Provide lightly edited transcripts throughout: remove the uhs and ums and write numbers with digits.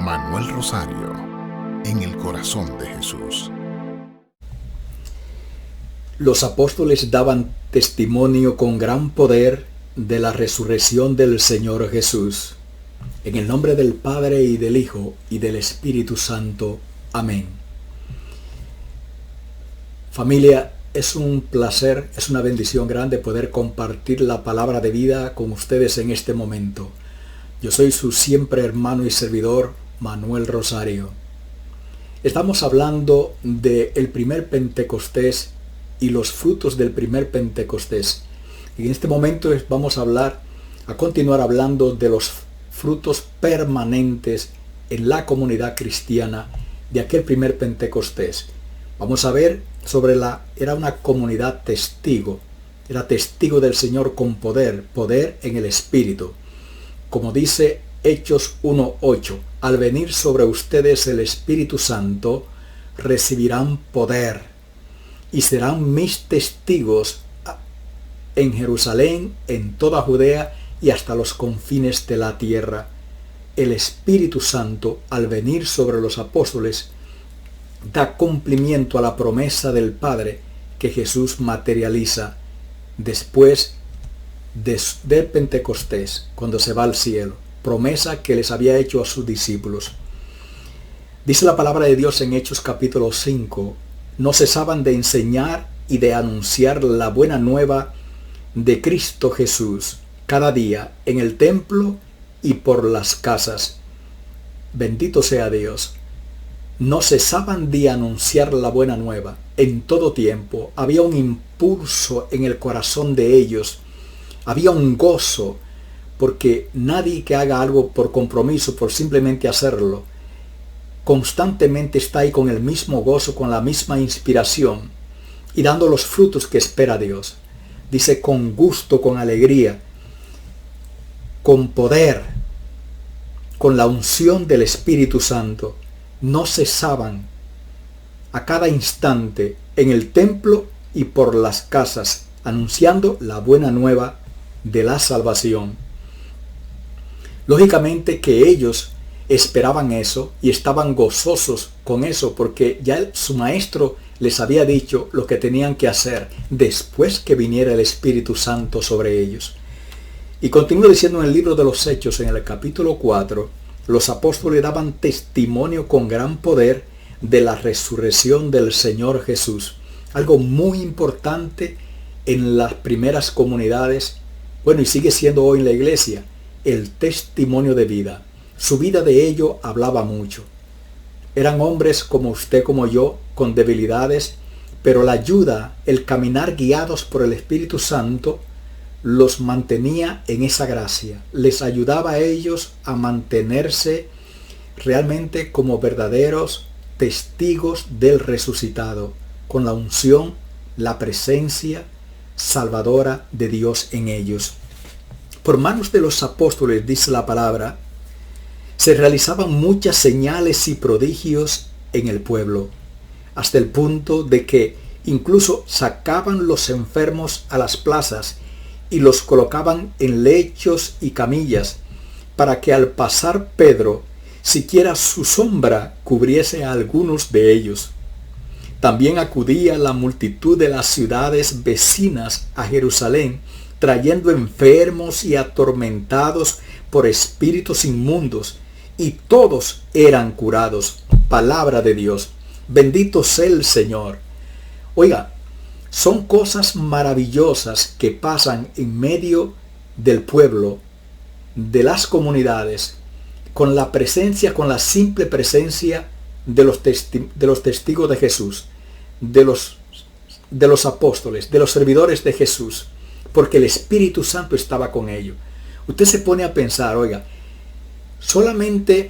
Manuel Rosario, en el corazón de Jesús. Los apóstoles daban testimonio con gran poder de la resurrección del Señor Jesús. En el nombre del Padre y del Hijo y del Espíritu Santo. Amén. Familia, es un placer, es una bendición grande poder compartir la palabra de vida con ustedes en este momento. Yo soy su siempre hermano y servidor, Manuel Rosario. Estamos hablando del primer Pentecostés y los frutos del primer Pentecostés. Y en este momento vamos a continuar hablando de los frutos permanentes en la comunidad cristiana de aquel primer Pentecostés. Vamos a ver sobre era una comunidad testigo, era testigo del Señor con poder en el Espíritu. Como dice Hechos 1:8, al venir sobre ustedes el Espíritu Santo, recibirán poder y serán mis testigos en Jerusalén, en toda Judea y hasta los confines de la tierra. El Espíritu Santo, al venir sobre los apóstoles, da cumplimiento a la promesa del Padre que Jesús materializa después del Pentecostés, cuando se va al cielo, promesa que les había hecho a sus discípulos. Dice la palabra de Dios en Hechos capítulo 5, no cesaban de enseñar y de anunciar la buena nueva de Cristo Jesús cada día en el templo y por las casas. Bendito sea Dios. No cesaban de anunciar la buena nueva. En todo tiempo había un impulso en el corazón de ellos. Había un gozo, porque nadie que haga algo por compromiso, por simplemente hacerlo, constantemente está ahí con el mismo gozo, con la misma inspiración y dando los frutos que espera Dios. Dice con gusto, con alegría, con poder, con la unción del Espíritu Santo. No cesaban a cada instante en el templo y por las casas, anunciando la buena nueva de la salvación. Lógicamente que ellos esperaban eso y estaban gozosos con eso, porque ya su maestro les había dicho lo que tenían que hacer después que viniera el Espíritu Santo sobre ellos. Y continúa diciendo en el libro de los Hechos, en el capítulo 4, los apóstoles daban testimonio con gran poder de la resurrección del Señor Jesús. Algo muy importante en las primeras comunidades, bueno, y sigue siendo hoy en la iglesia, el testimonio de vida. Su vida de ello hablaba mucho. Eran hombres como usted, como yo, con debilidades, pero la ayuda, el caminar guiados por el Espíritu Santo, los mantenía en esa gracia. Les ayudaba a ellos a mantenerse realmente como verdaderos testigos del resucitado, con la unción, la presencia salvadora de Dios en ellos. Por manos de los apóstoles, dice la palabra, se realizaban muchas señales y prodigios en el pueblo, hasta el punto de que incluso sacaban los enfermos a las plazas y los colocaban en lechos y camillas, para que al pasar Pedro, siquiera su sombra cubriese a algunos de ellos. También acudía la multitud de las ciudades vecinas a Jerusalén, trayendo enfermos y atormentados por espíritus inmundos, y todos eran curados. Palabra de Dios. Bendito sea el Señor. Oiga, son cosas maravillosas que pasan en medio del pueblo, de las comunidades, con la presencia, con la simple presencia de los testigos de Jesús, de los apóstoles, de los servidores de Jesús, porque el Espíritu Santo estaba con ellos. Usted se pone a pensar, oiga, solamente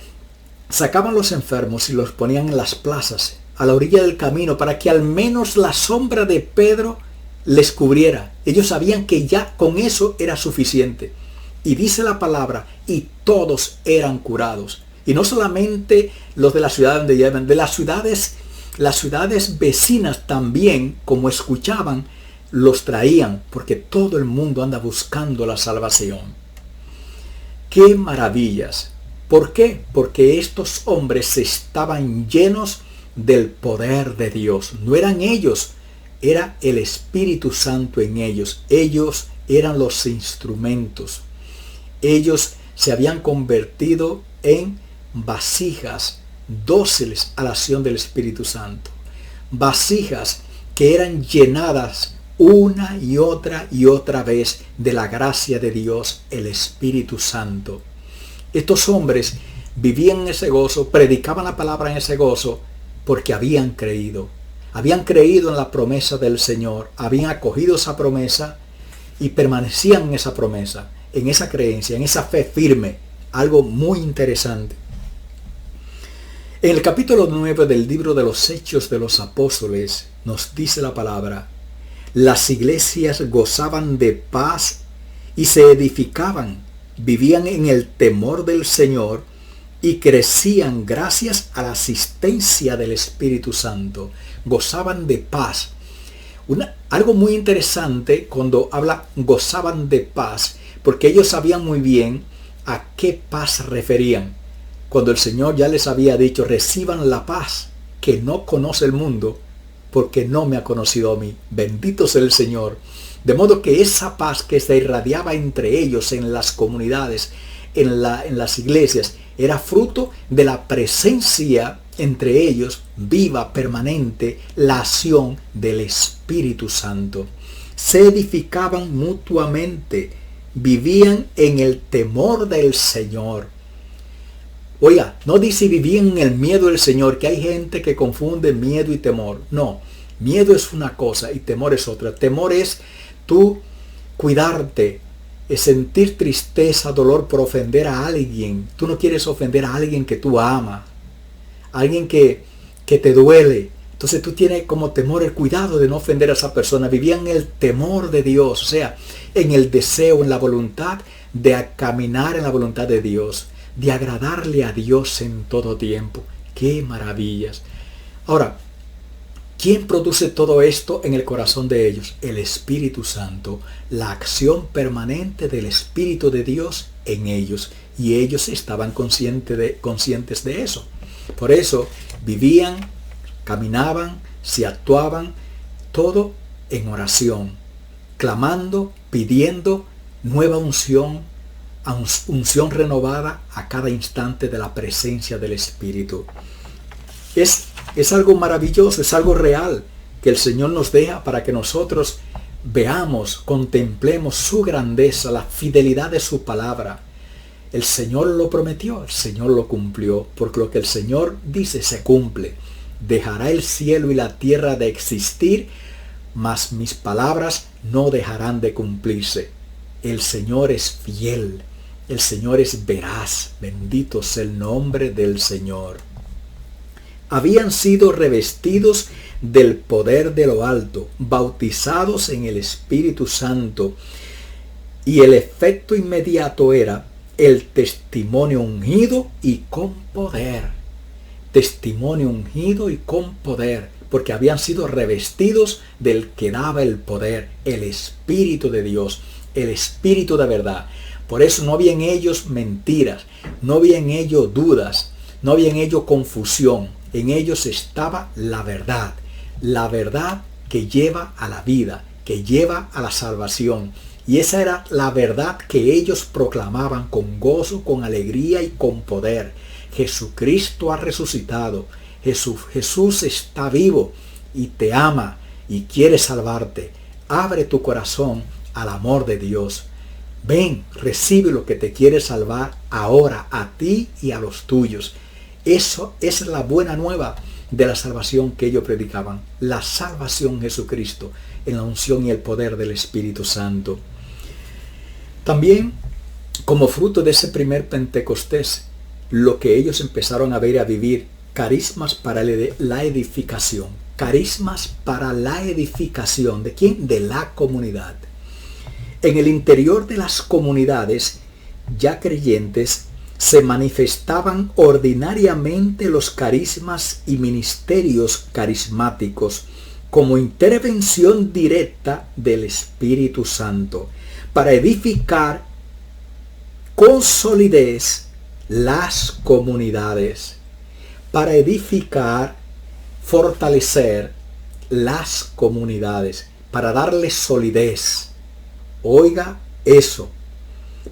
sacaban los enfermos y los ponían en las plazas, a la orilla del camino, para que al menos la sombra de Pedro les cubriera. Ellos sabían que ya con eso era suficiente. Y dice la palabra, y todos eran curados. Y no solamente los de la ciudad donde llevan, de las ciudades vecinas también, como escuchaban, los traían, porque todo el mundo anda buscando la salvación. ¡Qué maravillas! ¿Por qué? Porque estos hombres estaban llenos del poder de Dios. No eran ellos, era el Espíritu Santo en ellos. Ellos eran los instrumentos. Ellos se habían convertido en vasijas dóciles a la acción del Espíritu Santo. Vasijas que eran llenadas una y otra vez de la gracia de Dios, el Espíritu Santo. Estos hombres vivían en ese gozo, predicaban la palabra en ese gozo, porque habían creído. Habían creído en la promesa del Señor, habían acogido esa promesa y permanecían en esa promesa, en esa creencia, en esa fe firme. Algo muy interesante. En el capítulo 9 del libro de los Hechos de los Apóstoles nos dice la palabra: las iglesias gozaban de paz y se edificaban, vivían en el temor del Señor y crecían gracias a la asistencia del Espíritu Santo. Gozaban de paz. Algo muy interesante cuando habla gozaban de paz, porque ellos sabían muy bien a qué paz se referían. Cuando el Señor ya les había dicho: reciban la paz que no conoce el mundo, porque no me ha conocido a mí. Bendito sea el Señor. De modo que esa paz que se irradiaba entre ellos en las comunidades, en las iglesias, era fruto de la presencia entre ellos, viva, permanente, la acción del Espíritu Santo. Se edificaban mutuamente, vivían en el temor del Señor. Oiga, no dice vivían en el miedo del Señor, que hay gente que confunde miedo y temor. No, miedo es una cosa y temor es otra. Temor es tú cuidarte, es sentir tristeza, dolor por ofender a alguien. Tú no quieres ofender a alguien que tú amas, alguien que te duele. Entonces tú tienes como temor el cuidado de no ofender a esa persona. Vivían en el temor de Dios, o sea, en el deseo, en la voluntad de caminar en la voluntad de Dios, de agradarle a Dios en todo tiempo. ¡Qué maravillas! Ahora, ¿quién produce todo esto en el corazón de ellos? El Espíritu Santo, la acción permanente del Espíritu de Dios en ellos. Y ellos estaban conscientes de eso. Por eso vivían, caminaban, se actuaban, todo en oración, clamando, pidiendo nueva unción, unción renovada a cada instante de la presencia del Espíritu. Es algo maravilloso, es algo real que el Señor nos deja para que nosotros veamos, contemplemos su grandeza, la fidelidad de su palabra. El Señor lo prometió, el Señor lo cumplió, porque lo que el Señor dice se cumple. Dejará el cielo y la tierra de existir, mas mis palabras no dejarán de cumplirse. El Señor es fiel, el Señor es veraz, bendito sea el nombre del Señor. Habían sido revestidos del poder de lo alto, bautizados en el Espíritu Santo, y el efecto inmediato era el testimonio ungido y con poder. Testimonio ungido y con poder, porque habían sido revestidos del que daba el poder, el Espíritu de Dios, el Espíritu de verdad. Por eso no había en ellos mentiras, no había en ellos dudas, no había en ellos confusión. En ellos estaba la verdad que lleva a la vida, que lleva a la salvación. Y esa era la verdad que ellos proclamaban con gozo, con alegría y con poder. Jesucristo ha resucitado. Jesús está vivo y te ama y quiere salvarte. Abre tu corazón al amor de Dios. Ven, recibe lo que te quiere salvar ahora a ti y a los tuyos. Eso es la buena nueva de la salvación que ellos predicaban. La salvación en Jesucristo, en la unción y el poder del Espíritu Santo. También, como fruto de ese primer Pentecostés, lo que ellos empezaron a ver y a vivir, carismas para la edificación. Carismas para la edificación. ¿De quién? De la comunidad. En el interior de las comunidades ya creyentes se manifestaban ordinariamente los carismas y ministerios carismáticos como intervención directa del Espíritu Santo para edificar con solidez las comunidades, para edificar, fortalecer las comunidades, para darle solidez. Oiga eso,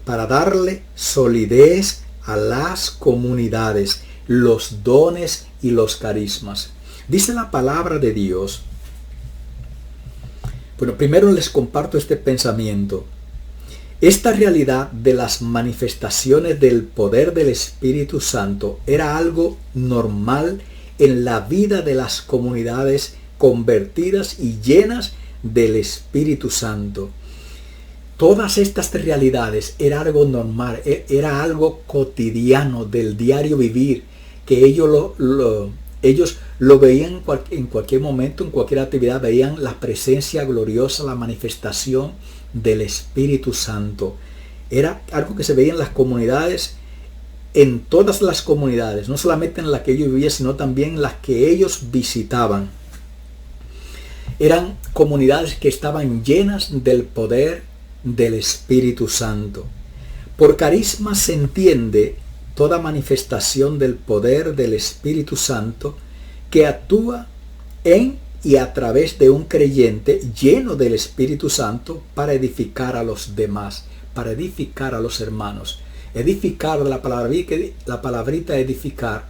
para darle solidez a las comunidades, los dones y los carismas. Dice la palabra de Dios. Bueno, primero les comparto este pensamiento. Esta realidad de las manifestaciones del poder del Espíritu Santo era algo normal en la vida de las comunidades convertidas y llenas del Espíritu Santo. Todas estas realidades era algo normal, era algo cotidiano del diario vivir, que ellos lo veían en cualquier momento, en cualquier actividad, veían la presencia gloriosa, la manifestación del Espíritu Santo. Era algo que se veía en las comunidades, en todas las comunidades, no solamente en las que ellos vivían, sino también en las que ellos visitaban. Eran comunidades que estaban llenas del poder del Espíritu Santo. Por carisma se entiende toda manifestación del poder del Espíritu Santo que actúa en y a través de un creyente lleno del Espíritu Santo para edificar a los demás, para edificar a los hermanos. Edificar, la palabrita edificar,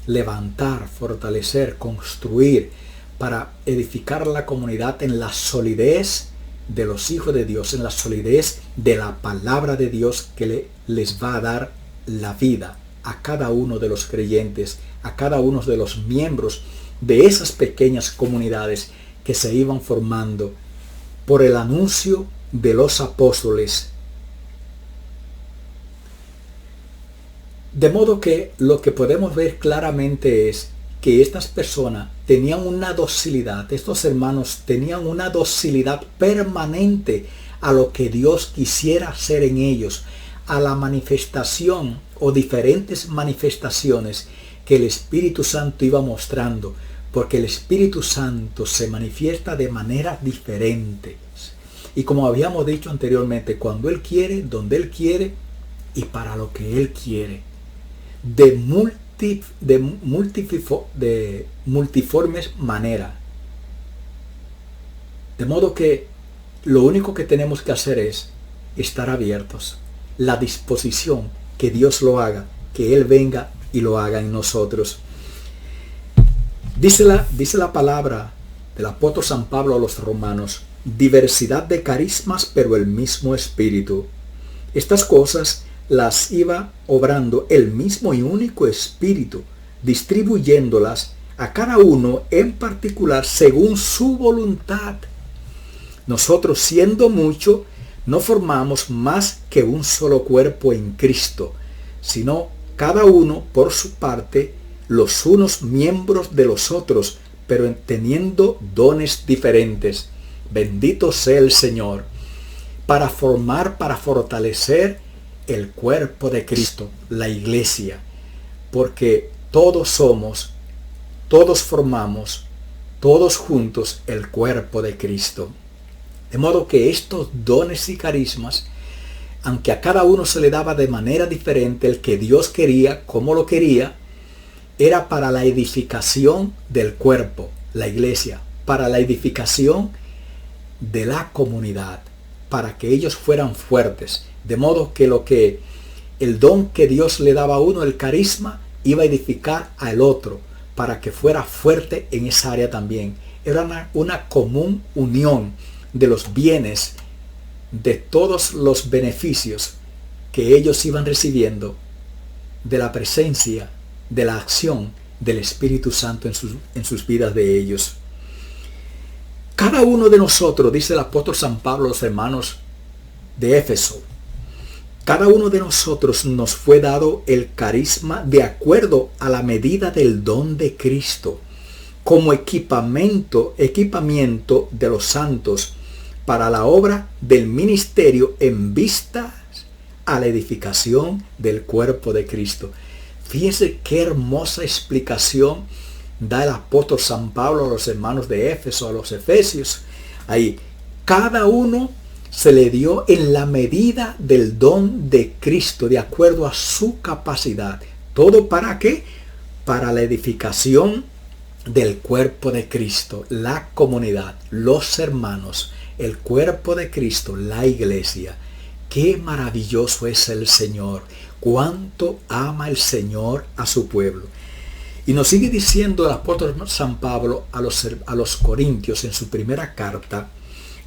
levantar, fortalecer, construir, para edificar la comunidad en la solidez de los hijos de Dios, en la solidez de la palabra de Dios que les va a dar la vida a cada uno de los creyentes, a cada uno de los miembros de esas pequeñas comunidades que se iban formando por el anuncio de los apóstoles. De modo que lo que podemos ver claramente es que estas personas tenían una docilidad, estos hermanos tenían una docilidad permanente a lo que Dios quisiera hacer en ellos, a la manifestación o diferentes manifestaciones que el Espíritu Santo iba mostrando, porque el Espíritu Santo se manifiesta de maneras diferentes. Y como habíamos dicho anteriormente, cuando Él quiere, donde Él quiere y para lo que Él quiere, de multiformes maneras. De modo que lo único que tenemos que hacer es estar abiertos, la disposición que Dios lo haga, que Él venga y lo haga en nosotros. Dice la palabra del apóstol San Pablo a los romanos: diversidad de carismas, pero el mismo Espíritu. Estas cosas las iba obrando el mismo y único Espíritu, distribuyéndolas a cada uno en particular según su voluntad. Nosotros, siendo mucho, no formamos más que un solo cuerpo en Cristo, sino cada uno por su parte, los unos miembros de los otros, pero teniendo dones diferentes. Bendito sea el Señor, para fortalecer el cuerpo de Cristo, la iglesia, porque todos formamos, todos juntos el cuerpo de Cristo. De modo que estos dones y carismas, aunque a cada uno se le daba de manera diferente el que Dios quería, como lo quería, era para la edificación del cuerpo, la iglesia, para la edificación de la comunidad, para que ellos fueran fuertes. De modo que el don que Dios le daba a uno, el carisma, iba a edificar al otro, para que fuera fuerte en esa área también. Era una común unión de los bienes, de todos los beneficios que ellos iban recibiendo de la presencia, de la acción del Espíritu Santo en sus vidas de ellos. Cada uno de nosotros, dice el apóstol San Pablo a los hermanos de Éfeso, cada uno de nosotros nos fue dado el carisma de acuerdo a la medida del don de Cristo, como equipamiento de los santos para la obra del ministerio en vistas a la edificación del cuerpo de Cristo. Fíjense qué hermosa explicación da el apóstol San Pablo a los hermanos de Éfeso, a los efesios. Ahí, cada uno se le dio en la medida del don de Cristo, de acuerdo a su capacidad. ¿Todo para qué? Para la edificación del cuerpo de Cristo, la comunidad, los hermanos, el cuerpo de Cristo, la iglesia. Qué maravilloso es el Señor. Cuánto ama el Señor a su pueblo. Y nos sigue diciendo el apóstol San Pablo a los Corintios en su primera carta: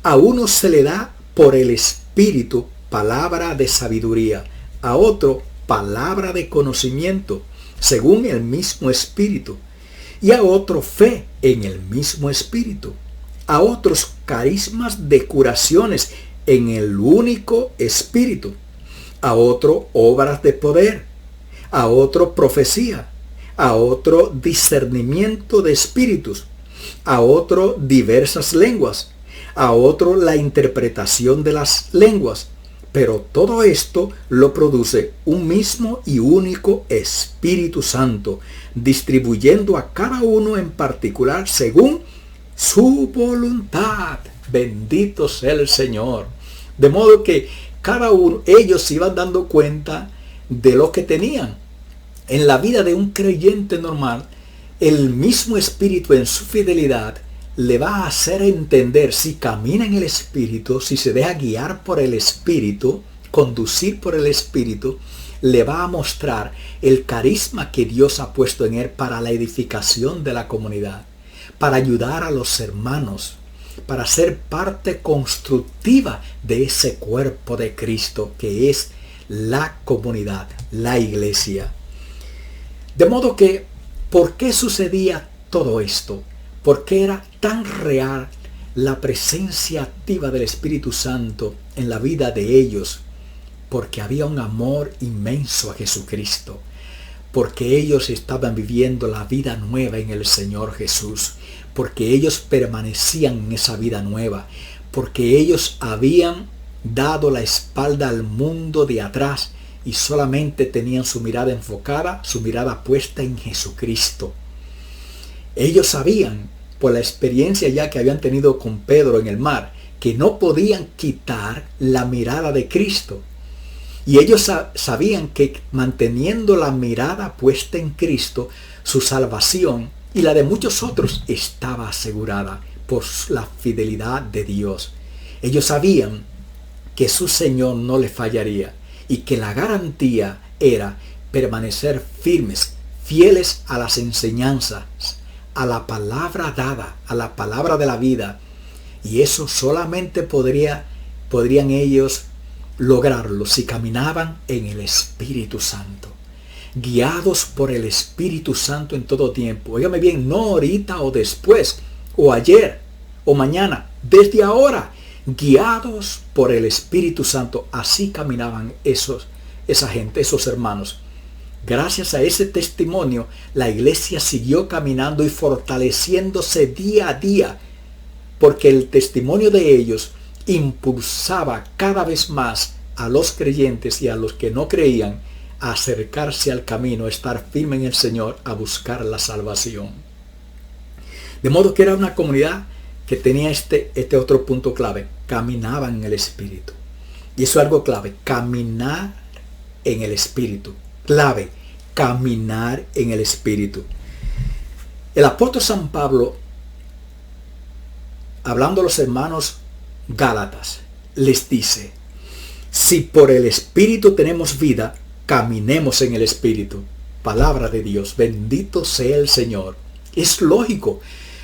a uno se le da por el Espíritu palabra de sabiduría, a otro palabra de conocimiento, según el mismo Espíritu, y a otro fe en el mismo Espíritu, a otros carismas de curaciones en el único Espíritu, a otro obras de poder, a otro profecía, a otro discernimiento de espíritus, a otro diversas lenguas, a otro la interpretación de las lenguas. Pero todo esto lo produce un mismo y único Espíritu Santo, distribuyendo a cada uno en particular según su voluntad. Bendito sea el Señor. De modo que cada uno, ellos se iban dando cuenta de lo que tenían. En la vida de un creyente normal, el mismo Espíritu en su fidelidad le va a hacer entender, si camina en el Espíritu, si se deja guiar por el Espíritu, conducir por el Espíritu, le va a mostrar el carisma que Dios ha puesto en él para la edificación de la comunidad, para ayudar a los hermanos, para ser parte constructiva de ese cuerpo de Cristo que es la comunidad, la iglesia. De modo que, ¿por qué sucedía todo esto? ¿Por qué era tan real la presencia activa del Espíritu Santo en la vida de ellos? Porque había un amor inmenso a Jesucristo. Porque ellos estaban viviendo la vida nueva en el Señor Jesús. Porque ellos permanecían en esa vida nueva. Porque ellos habían dado la espalda al mundo de atrás y solamente tenían su mirada enfocada, su mirada puesta en Jesucristo. Ellos sabían, por la experiencia ya que habían tenido con Pedro en el mar, que no podían quitar la mirada de Cristo. Y ellos sabían que manteniendo la mirada puesta en Cristo, su salvación y la de muchos otros estaba asegurada por la fidelidad de Dios. Ellos sabían que su Señor no le fallaría y que la garantía era permanecer firmes, fieles a las enseñanzas, a la palabra dada, a la palabra de la vida. Y eso solamente podrían ellos lograrlo si caminaban en el Espíritu Santo, guiados por el Espíritu Santo en todo tiempo. Óigame bien, no ahorita o después, o ayer, o mañana, desde ahora, guiados por el Espíritu Santo. Así caminaban esa gente, esos hermanos. Gracias a ese testimonio, la iglesia siguió caminando y fortaleciéndose día a día, porque el testimonio de ellos impulsaba cada vez más a los creyentes y a los que no creían a acercarse al camino, a estar firme en el Señor, a buscar la salvación. De modo que era una comunidad que tenía este otro punto clave: caminaban en el Espíritu. Y eso es algo clave: caminar en el Espíritu. Clave: caminar en el Espíritu. El apóstol San Pablo, hablando a los hermanos Gálatas, les dice: si por el Espíritu tenemos vida, caminemos en el Espíritu. Palabra de Dios, bendito sea el Señor. Es lógico.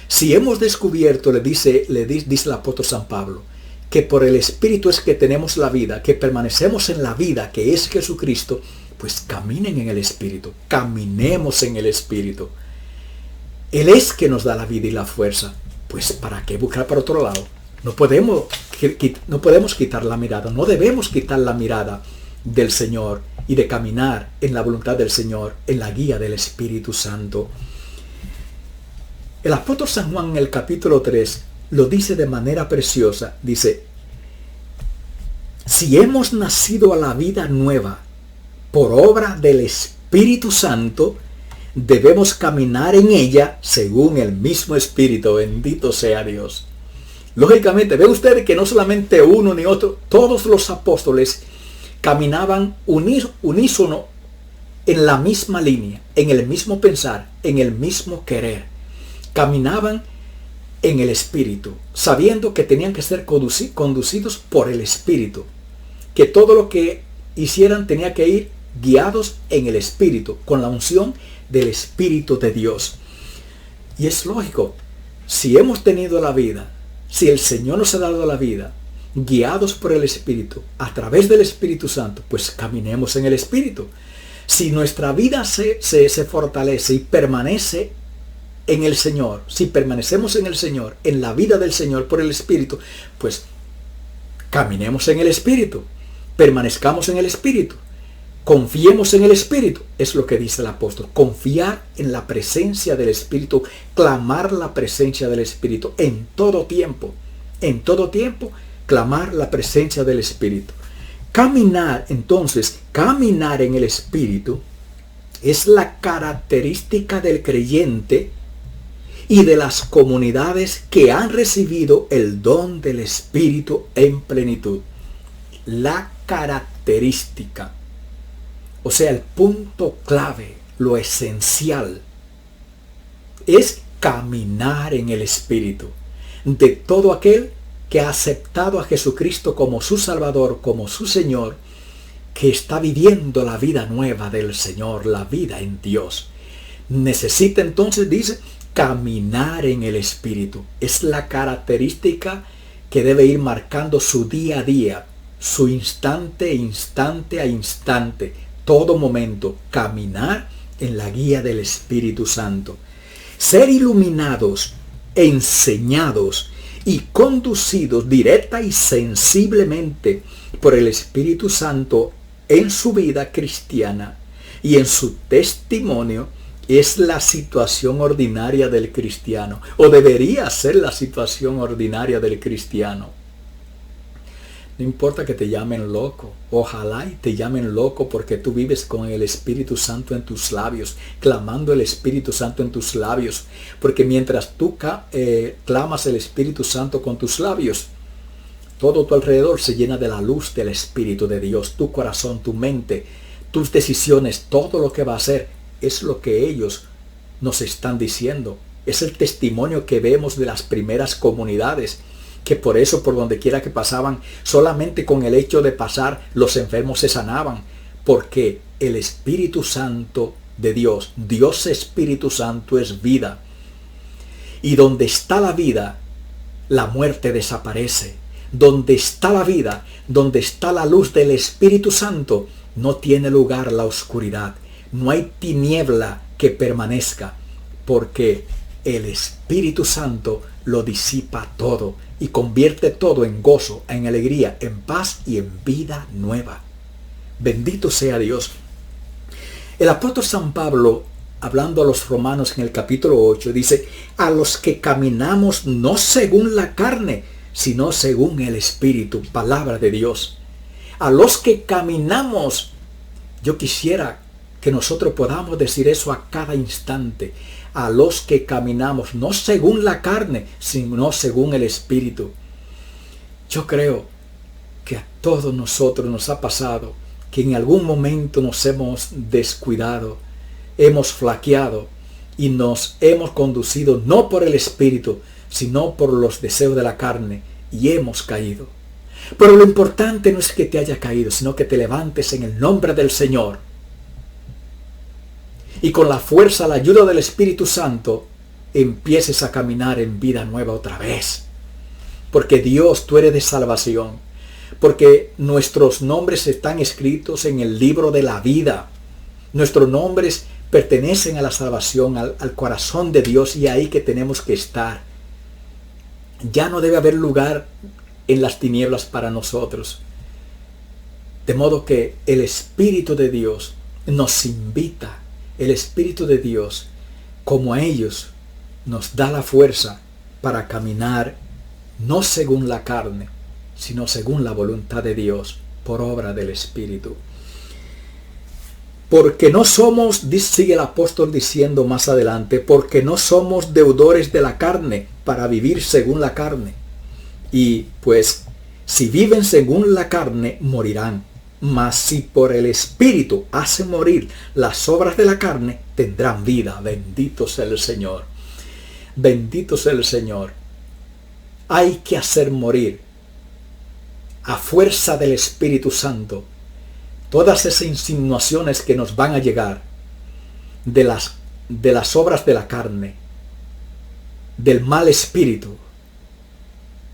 Si hemos descubierto, le dice el apóstol San Pablo, que por el Espíritu es que tenemos la vida, que permanecemos en la vida que es Jesucristo, pues caminen en el Espíritu, caminemos en el Espíritu. Él es que nos da la vida y la fuerza. Pues ¿para qué buscar para otro lado? No podemos quitar la mirada, no debemos quitar la mirada del Señor y de caminar en la voluntad del Señor, en la guía del Espíritu Santo. El apóstol San Juan en el capítulo 3 lo dice de manera preciosa. Dice: si hemos nacido a la vida nueva por obra del Espíritu Santo, debemos caminar en ella según el mismo Espíritu. Bendito sea Dios. Lógicamente, ve usted que no solamente uno ni otro, todos los apóstoles caminaban unísono en la misma línea, en el mismo pensar, en el mismo querer. Caminaban en el Espíritu, sabiendo que tenían que ser conducidos por el Espíritu, que todo lo que hicieran tenía que ir guiados en el Espíritu, con la unción del Espíritu de Dios. Y es lógico, si hemos tenido la vida, si el Señor nos ha dado la vida, guiados por el Espíritu, a través del Espíritu Santo, pues caminemos en el Espíritu. Si nuestra vida se fortalece y permanece en el Señor, si permanecemos en el Señor, en la vida del Señor por el Espíritu, pues caminemos en el Espíritu, permanezcamos en el Espíritu, confiemos en el Espíritu. Es lo que dice el apóstol, confiar en la presencia del Espíritu, clamar la presencia del Espíritu en todo tiempo, clamar la presencia del Espíritu. Caminar, entonces, caminar en el Espíritu es la característica del creyente y de las comunidades que han recibido el don del Espíritu en plenitud. La característica, o sea, el punto clave, lo esencial, es caminar en el Espíritu de todo aquel que ha aceptado a Jesucristo como su Salvador, como su Señor, que está viviendo la vida nueva del Señor, la vida en Dios. Necesita entonces, dice, caminar en el Espíritu. Es la característica que debe ir marcando su día a día, su instante a instante, todo momento, caminar en la guía del Espíritu Santo. Ser iluminados, enseñados y conducidos directa y sensiblemente por el Espíritu Santo en su vida cristiana y en su testimonio es la situación ordinaria del cristiano, o debería ser la situación ordinaria del cristiano. No importa que te llamen loco, ojalá y te llamen loco porque tú vives con el Espíritu Santo en tus labios, clamando el Espíritu Santo en tus labios, porque mientras tú clamas el Espíritu Santo con tus labios, todo tu alrededor se llena de la luz del Espíritu de Dios, tu corazón, tu mente, tus decisiones, todo lo que va a hacer. Es lo que ellos nos están diciendo. Es el testimonio que vemos de las primeras comunidades, que por eso, por donde quiera que pasaban, solamente con el hecho de pasar, los enfermos se sanaban, porque el Espíritu Santo de Dios, Dios Espíritu Santo es vida. Y donde está la vida, la muerte desaparece. Donde está la vida, donde está la luz del Espíritu Santo, no tiene lugar la oscuridad. No hay tiniebla que permanezca, porque el Espíritu Santo lo disipa todo y convierte todo en gozo, en alegría, en paz y en vida nueva. Bendito sea Dios. El apóstol San Pablo, hablando a los romanos en el capítulo 8, dice: a los que caminamos no según la carne, sino según el Espíritu. Palabra de Dios. A los que caminamos, yo quisiera que nosotros podamos decir eso a cada instante. A los que caminamos, no según la carne, sino según el Espíritu. Yo creo que a todos nosotros nos ha pasado que en algún momento nos hemos descuidado, hemos flaqueado y nos hemos conducido no por el Espíritu, sino por los deseos de la carne, y hemos caído. Pero lo importante no es que te haya caído, sino que te levantes en el nombre del Señor. Y con la fuerza, la ayuda del Espíritu Santo, empieces a caminar en vida nueva otra vez. Porque Dios, tú eres de salvación. Porque nuestros nombres están escritos en el libro de la vida. Nuestros nombres pertenecen a la salvación, al corazón de Dios, y ahí que tenemos que estar. Ya no debe haber lugar en las tinieblas para nosotros. De modo que el Espíritu de Dios nos invita. El Espíritu de Dios, como a ellos, nos da la fuerza para caminar no según la carne, sino según la voluntad de Dios, por obra del Espíritu. Porque no somos, sigue el apóstol diciendo más adelante, porque no somos deudores de la carne para vivir según la carne, Y pues, si viven según la carne, morirán. Mas si por el Espíritu hacen morir las obras de la carne, tendrán vida. Bendito sea el Señor. Bendito sea el Señor. Hay que hacer morir, a fuerza del Espíritu Santo, todas esas insinuaciones que nos van a llegar de las obras de la carne, del mal espíritu.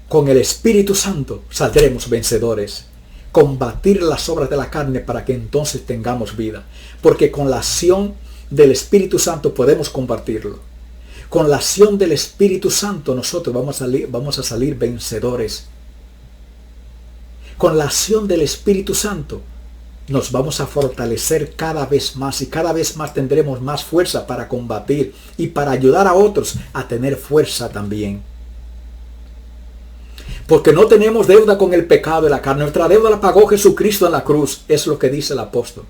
Con el Espíritu Santo saldremos vencedores. Combatir las obras de la carne para que entonces tengamos vida. Porque con la acción del Espíritu Santo podemos combatirlo. Con la acción del Espíritu Santo nosotros vamos a salir vencedores. Con la acción del Espíritu Santo nos vamos a fortalecer cada vez más y cada vez más tendremos más fuerza para combatir y para ayudar a otros a tener fuerza también. Porque no tenemos deuda con el pecado de la carne. Nuestra deuda la pagó Jesucristo en la cruz. Es lo que dice el apóstol.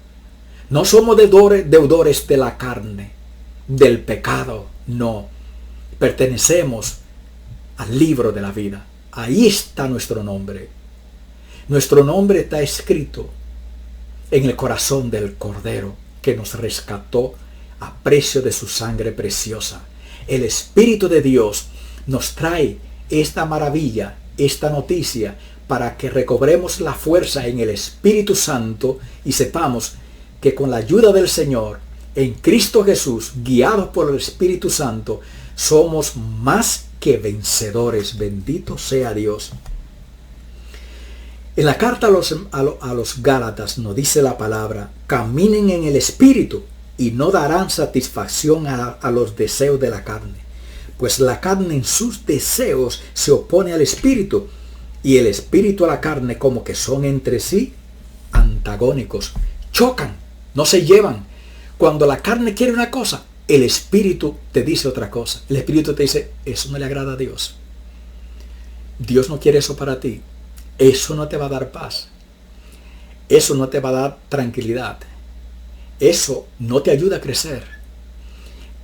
No somos deudores de la carne, del pecado. No. Pertenecemos al libro de la vida. Ahí está nuestro nombre. Nuestro nombre está escrito en el corazón del Cordero que nos rescató a precio de su sangre preciosa. El Espíritu de Dios nos trae esta maravilla, esta noticia, para que recobremos la fuerza en el Espíritu Santo y sepamos que con la ayuda del Señor, en Cristo Jesús, guiados por el Espíritu Santo, somos más que vencedores. Bendito sea Dios. En la carta a los Gálatas nos dice la palabra: caminen en el Espíritu y no darán satisfacción a los deseos de la carne. Pues la carne en sus deseos se opone al Espíritu, y el Espíritu a la carne, como que son entre sí antagónicos. Chocan, no se llevan. Cuando la carne quiere una cosa, el Espíritu te dice otra cosa. El Espíritu te dice: eso no le agrada a Dios. Dios no quiere eso para ti. Eso no te va a dar paz. Eso no te va a dar tranquilidad. Eso no te ayuda a crecer.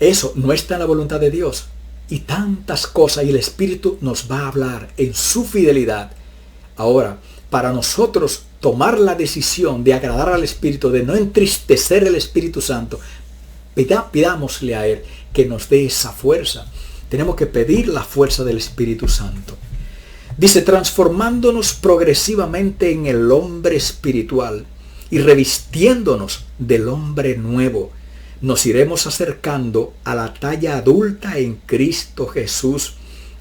Eso no está en la voluntad de Dios. Y tantas cosas, y el Espíritu nos va a hablar en su fidelidad. Ahora, para nosotros tomar la decisión de agradar al Espíritu, de no entristecer el Espíritu Santo, pidámosle a Él que nos dé esa fuerza. Tenemos que pedir la fuerza del Espíritu Santo. Dice: transformándonos progresivamente en el hombre espiritual y revistiéndonos del hombre nuevo, nos iremos acercando a la talla adulta en Cristo Jesús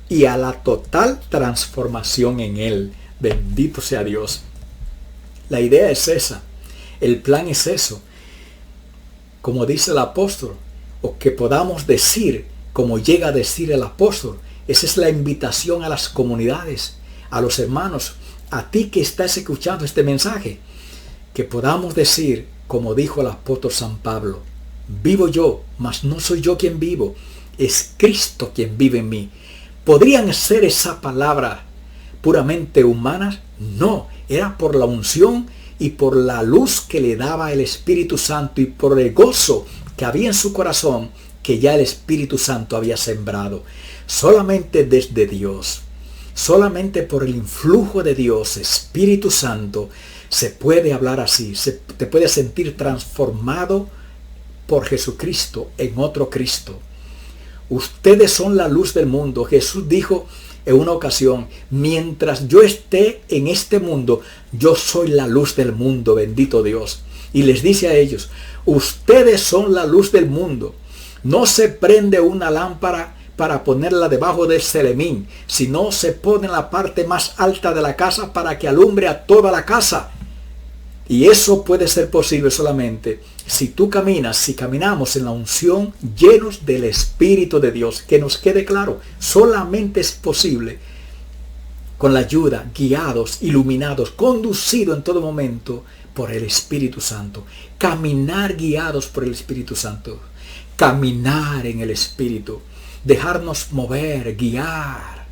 y a la total transformación en Él. Bendito sea Dios. La idea es esa. El plan es eso. Como dice el apóstol, o que podamos decir, como llega a decir el apóstol, esa es la invitación a las comunidades, a los hermanos, a ti que estás escuchando este mensaje, que podamos decir, como dijo el apóstol San Pablo: vivo yo, mas no soy yo quien vivo, es Cristo quien vive en mí. ¿Podrían ser esa palabra puramente humanas? No, era por la unción y por la luz que le daba el Espíritu Santo y por el gozo que había en su corazón que ya el Espíritu Santo había sembrado. Solamente desde Dios, solamente por el influjo de Dios, Espíritu Santo, se puede hablar así, te puede sentir transformado por Jesucristo en otro Cristo. Ustedes son la luz del mundo. Jesús dijo en una ocasión: mientras yo esté en este mundo, yo soy la luz del mundo. Bendito Dios. Y les dice a ellos: ustedes son la luz del mundo. No se prende una lámpara para ponerla debajo del celemín, sino se pone en la parte más alta de la casa para que alumbre a toda la casa. Y eso puede ser posible solamente si si caminamos en la unción, llenos del Espíritu de Dios. Que nos quede claro, solamente es posible con la ayuda, guiados, iluminados, conducidos en todo momento por el Espíritu Santo. Caminar guiados por el Espíritu Santo. Caminar en el Espíritu. Dejarnos mover, guiar.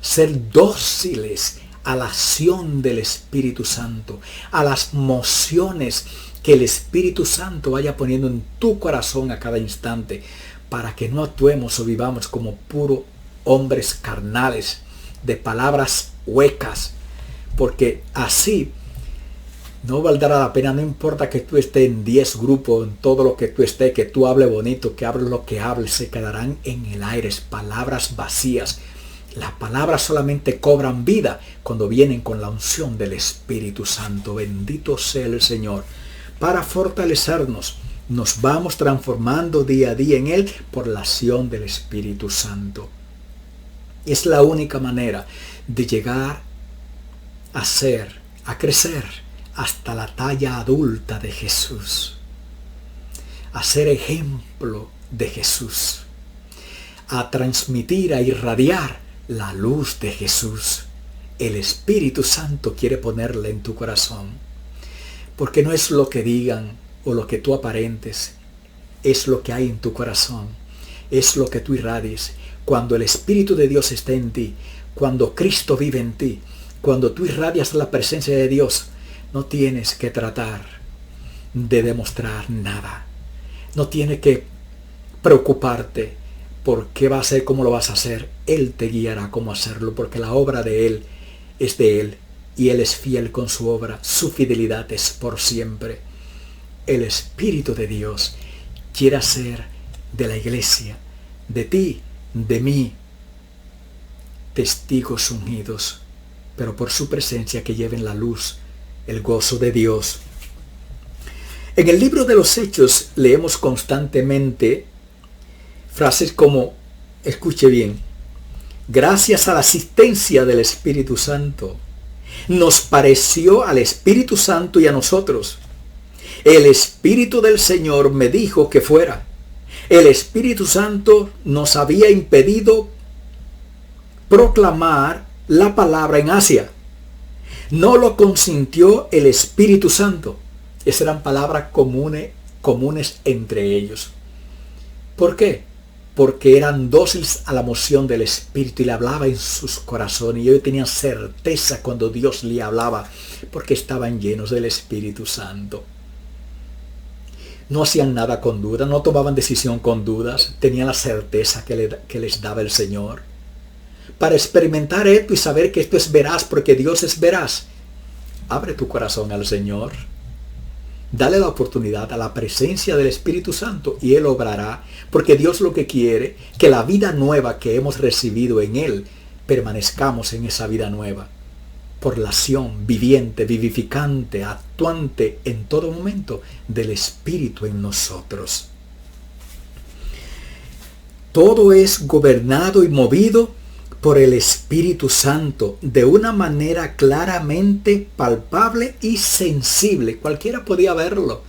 Ser dóciles a la acción del Espíritu Santo, a las mociones que el Espíritu Santo vaya poniendo en tu corazón a cada instante, para que no actuemos o vivamos como puros hombres carnales de palabras huecas, porque así no valdrá la pena. No importa que tú estés en 10 grupos, en todo lo que tú estés, que tú hables bonito, que hables lo que hables, se quedarán en el aire, palabras vacías. Las palabras solamente cobran vida cuando vienen con la unción del Espíritu Santo. Bendito sea el Señor. Para fortalecernos, nos vamos transformando día a día en Él por la acción del Espíritu Santo. Es la única manera de llegar a ser, a crecer hasta la talla adulta de Jesús. A ser ejemplo de Jesús. A transmitir, a irradiar la luz de Jesús. El Espíritu Santo quiere ponerla en tu corazón. Porque no es lo que digan o lo que tú aparentes. Es lo que hay en tu corazón. Es lo que tú irradies. Cuando el Espíritu de Dios está en ti. Cuando Cristo vive en ti. Cuando tú irradias la presencia de Dios. No tienes que tratar de demostrar nada. No tienes que preocuparte por qué va a ser, cómo lo vas a hacer. Él te guiará cómo hacerlo, porque la obra de Él es de Él y Él es fiel con su obra. Su fidelidad es por siempre. El Espíritu de Dios quiere hacer de la iglesia, de ti, de mí, testigos ungidos, pero por su presencia que lleven la luz, el gozo de Dios. En el libro de los Hechos leemos constantemente frases como, escuche bien, gracias a la asistencia del Espíritu Santo, nos pareció al Espíritu Santo y a nosotros. El Espíritu del Señor me dijo que fuera. El Espíritu Santo nos había impedido proclamar la palabra en Asia. No lo consintió el Espíritu Santo. Esas eran palabras comunes entre ellos. ¿Por qué? Porque eran dóciles a la moción del Espíritu y le hablaba en sus corazones. Y ellos tenían certeza cuando Dios le hablaba, porque estaban llenos del Espíritu Santo. No hacían nada con dudas, no tomaban decisión con dudas, tenían la certeza que les daba el Señor. Para experimentar esto y saber que esto es veraz, porque Dios es veraz, abre tu corazón al Señor. Dale la oportunidad a la presencia del Espíritu Santo y Él obrará, porque Dios lo que quiere, que la vida nueva que hemos recibido en Él, permanezcamos en esa vida nueva, por la acción viviente, vivificante, actuante en todo momento del Espíritu en nosotros. Todo es gobernado y movido por el Espíritu Santo de una manera claramente palpable y sensible. Cualquiera podía verlo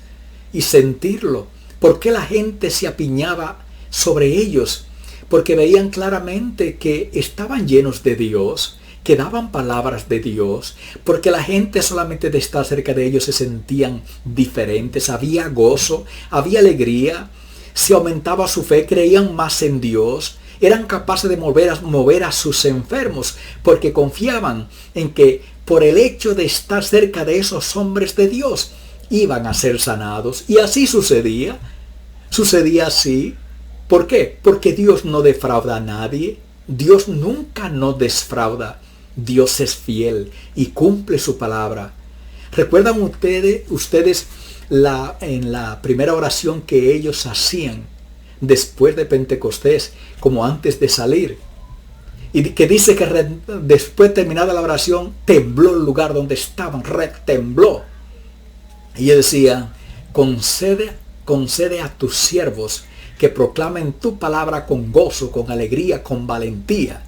y sentirlo. ¿Por qué la gente se apiñaba sobre ellos? Porque veían claramente que estaban llenos de Dios, que daban palabras de Dios, porque la gente solamente de estar cerca de ellos se sentían diferentes, había gozo, había alegría, se aumentaba su fe, creían más en Dios. Eran capaces de mover a sus enfermos porque confiaban en que por el hecho de estar cerca de esos hombres de Dios iban a ser sanados. Y así sucedía. Sucedía así. ¿Por qué? Porque Dios no defrauda a nadie. Dios nunca nos defrauda. Dios es fiel y cumple su palabra. ¿Recuerdan ustedes en la primera oración que ellos hacían después de Pentecostés, como antes de salir? Y que dice que después terminada la oración, tembló el lugar donde estaban, tembló. Y él decía, concede a tus siervos que proclamen tu palabra con gozo, con alegría, con valentía,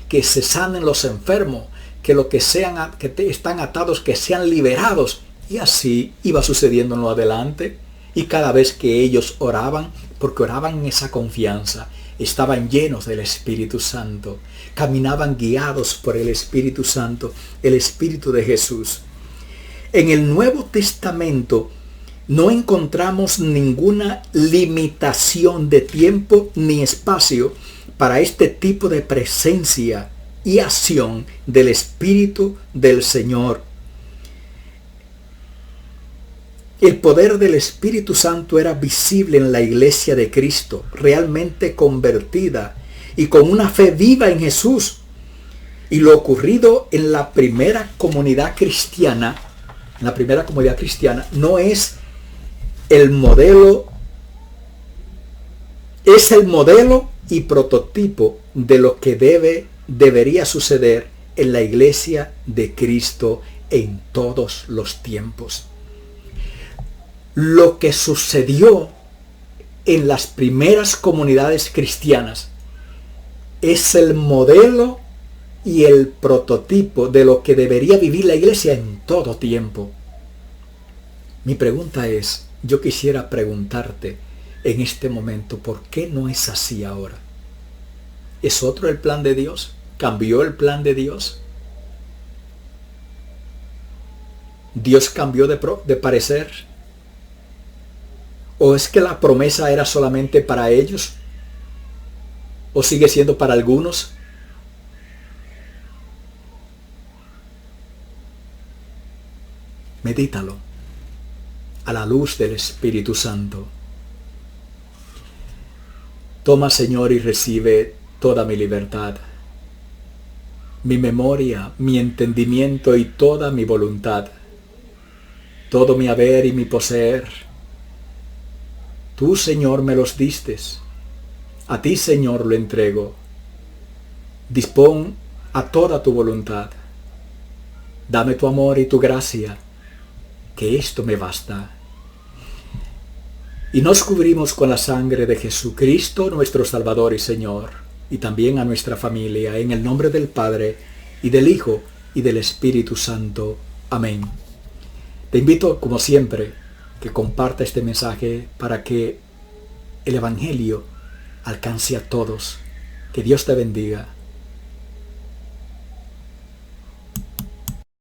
que se sanen los enfermos, que los que están atados, que sean liberados. Y así iba sucediendo en lo adelante. Y cada vez que ellos oraban, porque oraban en esa confianza, estaban llenos del Espíritu Santo, caminaban guiados por el Espíritu Santo, el Espíritu de Jesús. En el Nuevo Testamento no encontramos ninguna limitación de tiempo ni espacio para este tipo de presencia y acción del Espíritu del Señor. El poder del Espíritu Santo era visible en la iglesia de Cristo, realmente convertida y con una fe viva en Jesús. Y lo ocurrido en la primera comunidad cristiana, no es el modelo, es el modelo y prototipo de lo que debería suceder en la iglesia de Cristo en todos los tiempos. Lo que sucedió en las primeras comunidades cristianas es el modelo y el prototipo de lo que debería vivir la iglesia en todo tiempo. Mi pregunta es, yo quisiera preguntarte en este momento, ¿por qué no es así ahora? ¿Es otro el plan de Dios? ¿Cambió el plan de Dios? ¿Dios cambió de parecer? ¿O es que la promesa era solamente para ellos? ¿O sigue siendo para algunos? Medítalo a la luz del Espíritu Santo. Toma, Señor, y recibe toda mi libertad, mi memoria, mi entendimiento y toda mi voluntad, todo mi haber y mi poseer. Tú, Señor, me los distes. A ti, Señor, lo entrego. Dispón a toda tu voluntad. Dame tu amor y tu gracia, que esto me basta. Y nos cubrimos con la sangre de Jesucristo, nuestro Salvador y Señor, y también a nuestra familia, en el nombre del Padre, y del Hijo, y del Espíritu Santo. Amén. Te invito, como siempre, que comparta este mensaje para que el Evangelio alcance a todos. Que Dios te bendiga.